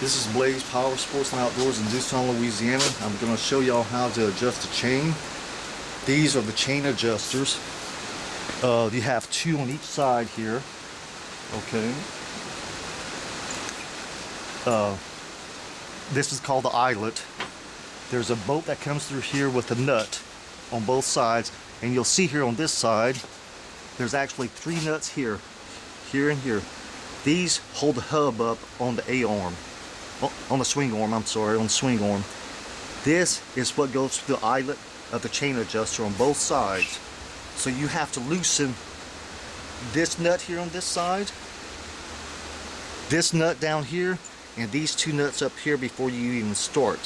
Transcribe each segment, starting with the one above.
This is Blaze Power Sports and Outdoors in Tucson, Louisiana. I'm going to show y'all how to adjust the chain. These are the chain adjusters. You have two on each side here. Okay. This is called the eyelet. There's a bolt that comes through here with a nut on both sides, and you'll see here on this side there's actually three nuts here, here and here. These hold the hub up on the A-arm, on the swing arm, I'm sorry, on the swing arm. This is what goes to the eyelet of the chain adjuster on both sides. So you have to loosen this nut here on this side, this nut down here, and these two nuts up here before you even start.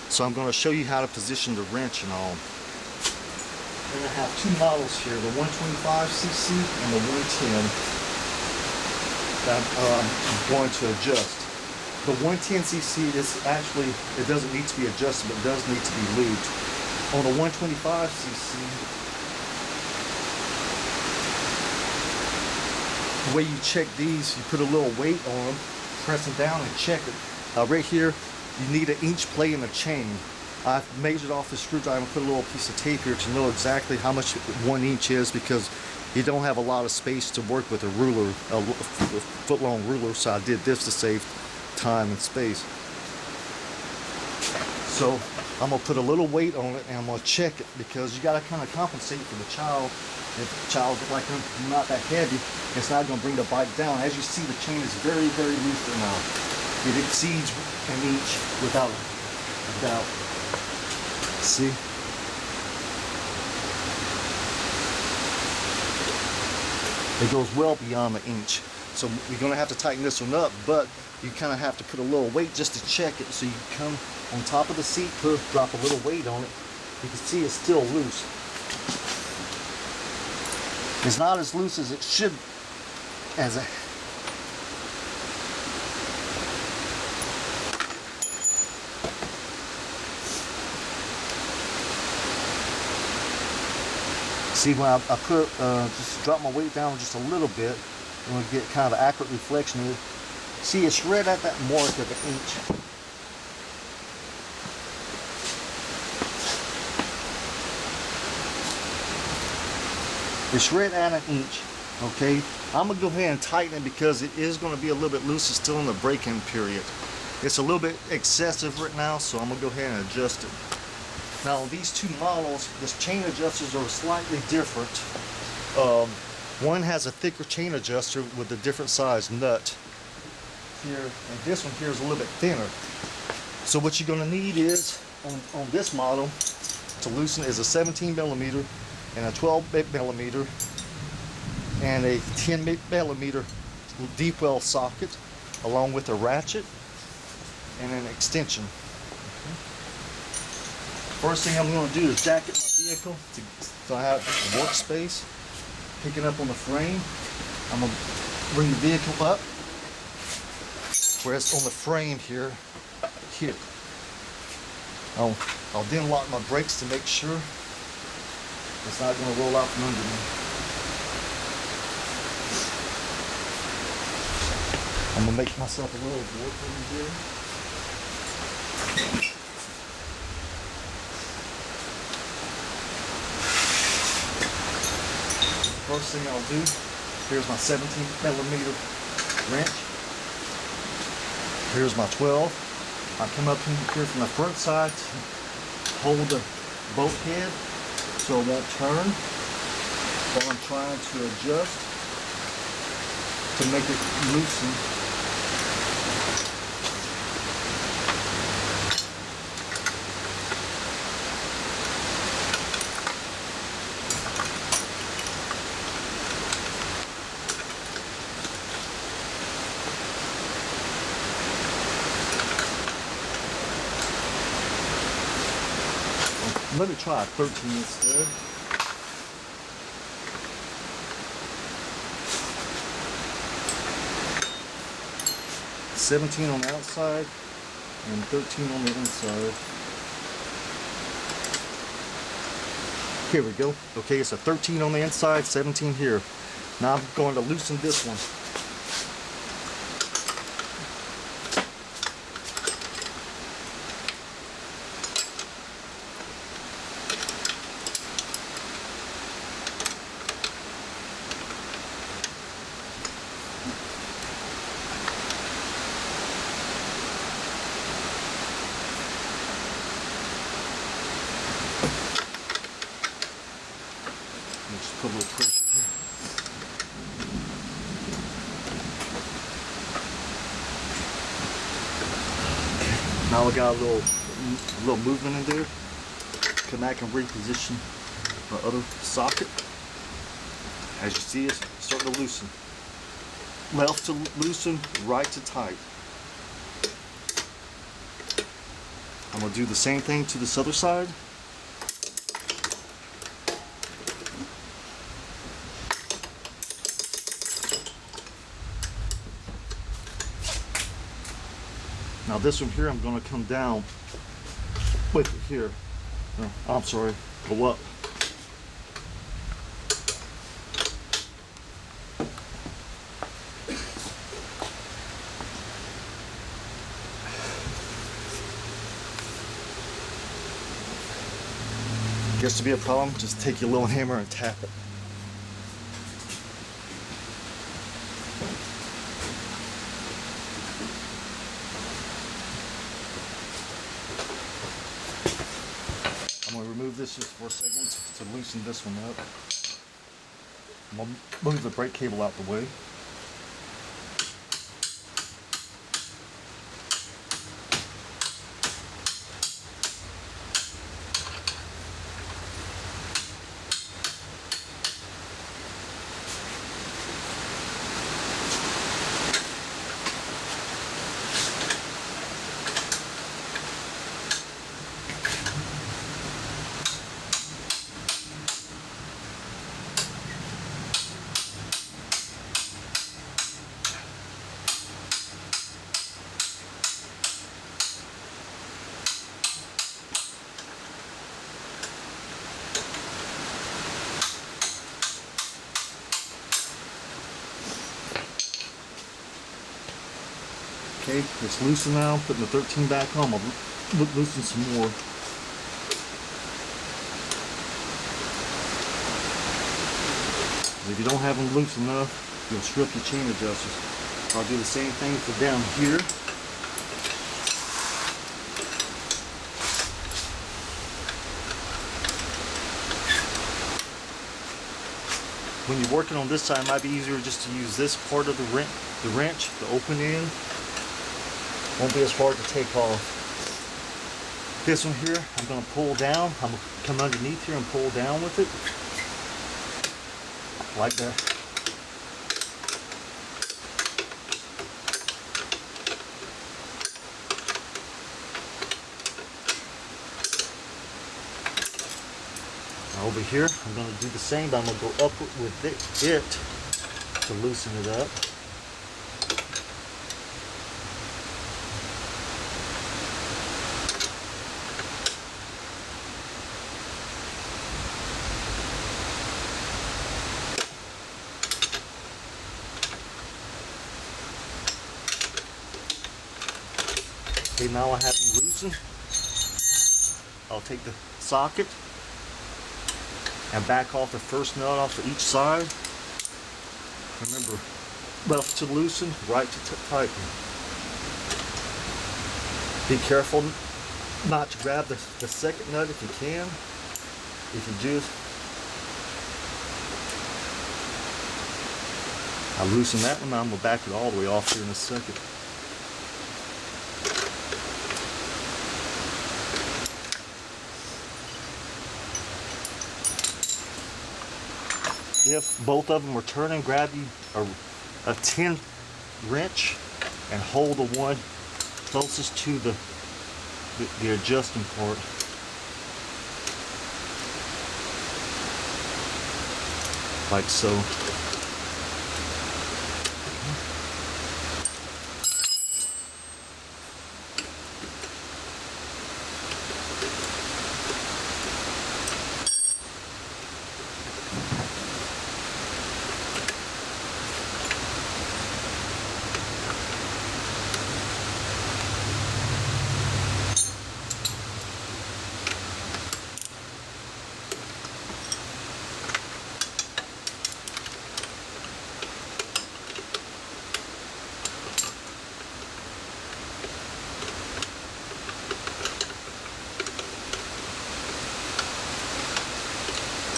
So I'm going to show you how to position the wrench and all. And I have two models here, the 125cc and the 110 that I'm going to adjust. The 110cc is actually, it doesn't need to be adjusted, but it does need to be lubed. On the 125cc, the way you check these, you put a little weight on them, press them down and check it. Right here, you need an inch plate in the chain. I've measured off the screwdriver and put a little piece of tape here to know exactly how much 1 inch is, because you don't have a lot of space to work with a ruler, a foot-long ruler, so I did this to save time and space. So I'm going to put a little weight on it and I'm going to check it, because you got to kind of compensate for the child. If the child's like not that heavy, it's not going to bring the bike down. As you see, the chain is very, very loose right now. It exceeds an inch without doubt. See? It goes well beyond the inch. So you're going to have to tighten this one up, but you kind of have to put a little weight just to check it. So you come on top of the seat, drop a little weight on it. You can see it's still loose. It's not as loose as it should, see, when I put, just drop my weight down just a little bit, I'm going to get kind of an accurate reflection of it. See, it's right at that mark of an inch. It's right at an inch. Okay, I'm going to go ahead and tighten it because it is going to be a little bit loose. It's still in the break-in period. It's a little bit excessive right now, so I'm going to go ahead and adjust it. Now, these two models, the chain adjusters are slightly different. One has a thicker chain adjuster with a different size nut here, and this one here is a little bit thinner. So what you're going to need is, on this model, to loosen is a 17 millimeter and a 12 millimeter and a 10 millimeter deep well socket, along with a ratchet and an extension. First thing I'm going to do is jacket my vehicle so I have a workspace. Picking up on the frame, I'm going to bring the vehicle up where it's on the frame here. I'll then lock my brakes to make sure it's not going to roll out from under me. I'm going to make myself a little board over here. First thing I'll do, here's my 17 millimeter wrench. Here's my 12. I come up here from the front side to hold the bolt head so it won't turn while I'm trying to adjust to make it loosen. Let me try a 13 instead. $17 on the outside and $13 on the inside. Here we go. Okay, it's a 13 on the inside, 17 here. Now I'm going to loosen this one. little pressure here. Okay. Now we got a little movement in there. Come back and reposition my other socket. As you see, it's starting to loosen. Left to loosen, right to tight. I'm going to do the same thing to this other side. Now this one here, I'm going to come down with it here. No, I'm sorry, go up. Gets to be a problem, just take your little hammer and tap it. I'm going to remove this just for a second to loosen this one up. I'm going to move the brake cable out the way. Okay, it's loosen now. Putting the 13 back on. I'll loosen some more. If you don't have them loose enough, you'll strip your chain adjusters. I'll do the same thing for down here. When you're working on this side, it might be easier just to use this part of the wrench, the open end. Won't be as hard to take off. This one here, I'm going to pull down. I'm going to come underneath here and pull down with it. Like that. Over here, I'm going to do the same, but I'm going to go up with it to loosen it up. Okay, now I have them loosened. I'll take the socket and back off the first nut off of each side. Remember, left to loosen, right to tighten. Be careful not to grab the second nut if you can. If you do, I loosen that one, I'm going to back it all the way off here in a second. If both of them are turning, grab you a tin wrench and hold the one closest to the adjusting part. Like so.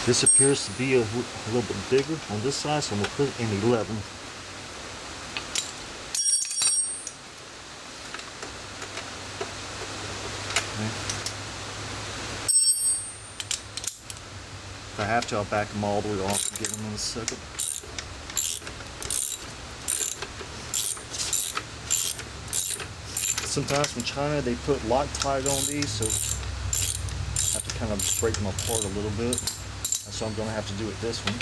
This appears to be a little bit bigger on this side, so I'm going to put it in 11. Okay. If I have to, I'll back them all the way off and get them in a second. Sometimes from China they put Loctite on these, so I have to kind of break them apart a little bit. So I'm going to have to do it this one.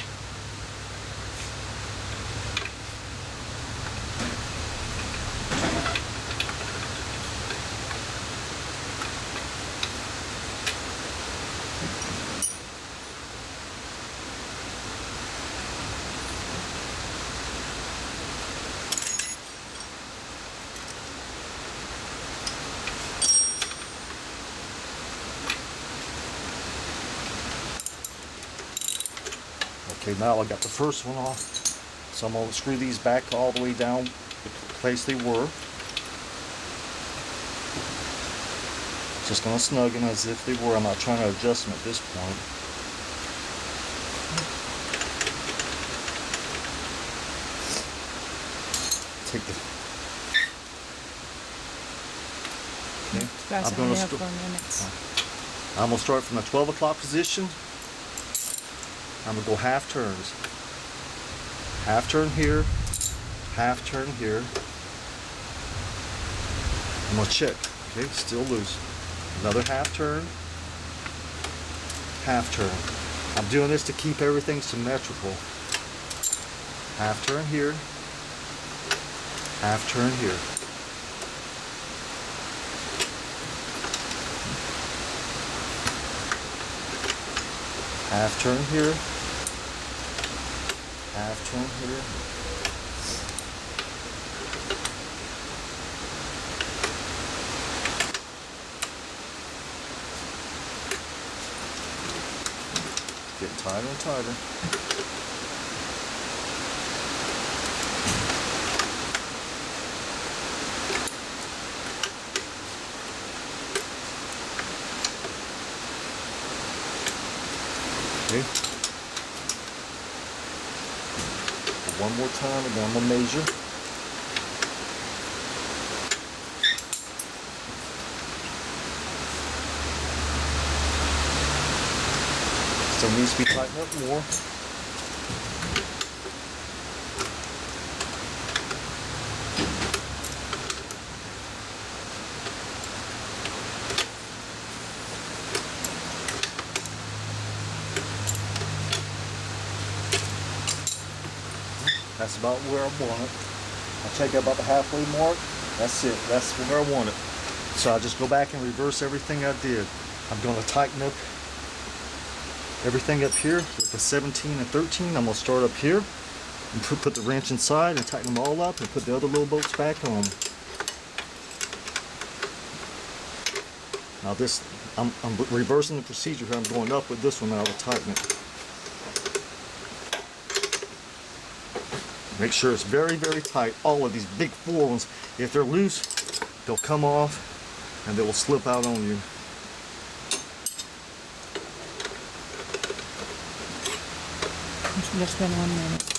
Okay, now I got the first one off, so I'm going to screw these back all the way down the place they were. Just going to snug them as if they were. I'm not trying to adjust them at this point. Take the... Okay. I'm going to start from the 12 o'clock position. I'm going to go half turns. Half turn here, half turn here. I'm going to check. Okay, still loose. Another half turn, half turn. I'm doing this to keep everything symmetrical. Half turn here, half turn here. Half turn here, half turn here. Getting tighter and tighter. Okay. One more time, and then I'm going to measure. Still needs to be tightened up more. That's about where I want it. I'll take about the halfway mark. That's it. That's where I want it. So I'll just go back and reverse everything I did. I'm going to tighten up everything up here with the 17 and 13. I'm going to start up here and put the wrench inside and tighten them all up and put the other little bolts back on. Now this, I'm reversing the procedure here. I'm going up with this one now to tighten it. Make sure it's very, very tight. All of these big 4 ones, if they're loose, they'll come off and they will slip out on you. It's just been 1 minute.